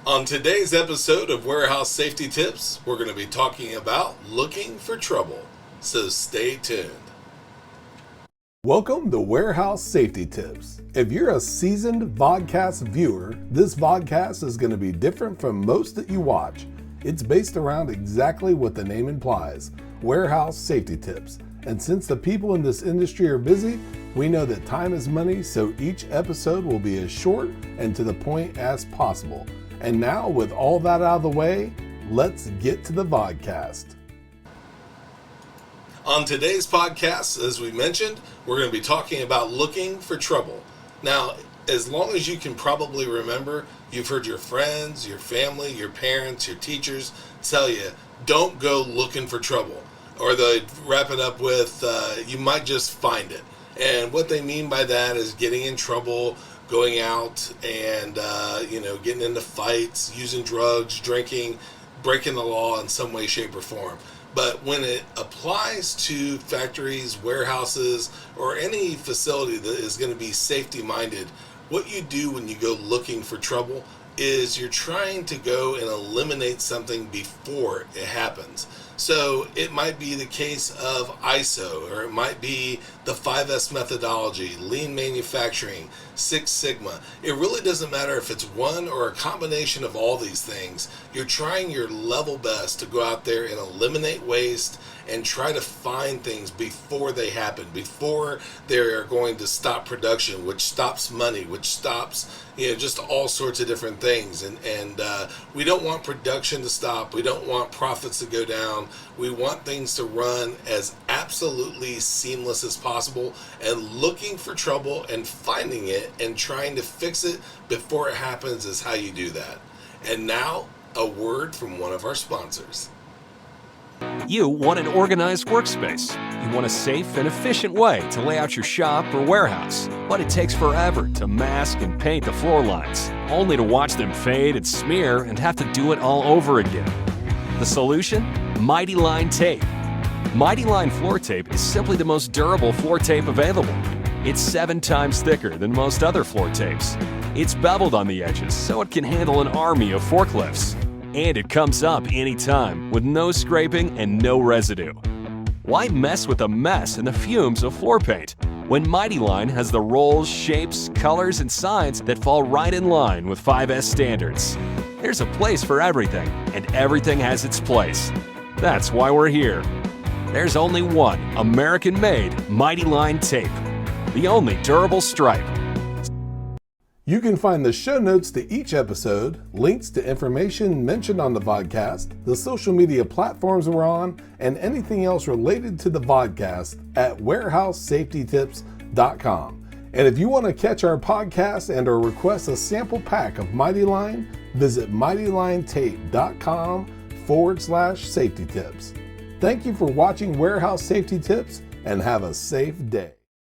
On today's episode of Warehouse Safety Tips, we're going to be talking about looking for trouble. So stay tuned. Welcome to Warehouse Safety Tips. If you're a seasoned vodcast viewer, this vodcast is going to be different from most that you watch. It's based around exactly what the name implies, warehouse safety tips. And since the people in this industry are busy, we know that time is money, so each episode will be as short and to the point as possible. And now, with all that out of the way, let's get to the vodcast. On today's podcast, as we mentioned, we're going to be talking about looking for trouble. Now, as long as you can probably remember, you've heard your friends, your family, your parents, your teachers tell you, don't go looking for trouble. Or they wrap it up with, you might just find it. And what they mean by that is getting in trouble, going out and, getting into fights, using drugs, drinking, breaking the law in some way, shape, or form. But when it applies to factories, warehouses, or any facility that is going to be safety-minded, what you do when you go looking for trouble is you're trying to go and eliminate something before it happens. So it might be the case of ISO, or it might be the 5S methodology, lean manufacturing, Six Sigma. It really doesn't matter if it's one or a combination of all these things. You're trying your level best to go out there and eliminate waste and try to find things before they happen, before they're going to stop production, which stops money, which stops, just all sorts of different things. And we don't want production to stop. We don't want profits to go down. We want things to run as absolutely seamless as possible, and looking for trouble and finding it and trying to fix it before it happens is how you do that. And now, a word from one of our sponsors. You want an organized workspace. You want a safe and efficient way to lay out your shop or warehouse. But it takes forever to mask and paint the floor lines, only to watch them fade and smear and have to do it all over again. The solution? Mighty Line Tape. Mighty Line floor tape is simply the most durable floor tape available. It's 7 times thicker than most other floor tapes. It's beveled on the edges so it can handle an army of forklifts. And it comes up anytime with no scraping and no residue. Why mess with the mess and the fumes of floor paint when Mighty Line has the rolls, shapes, colors, and signs that fall right in line with 5S standards? There's a place for everything, and everything has its place. That's why we're here. There's only one American-made Mighty Line tape, the only durable stripe. You can find the show notes to each episode, links to information mentioned on the vodcast, the social media platforms we're on, and anything else related to the vodcast at warehousesafetytips.com. And if you want to catch our podcast and or request a sample pack of Mighty Line, visit mightylinetape.com/safety tips. Thank you for watching Warehouse Safety Tips, and have a safe day.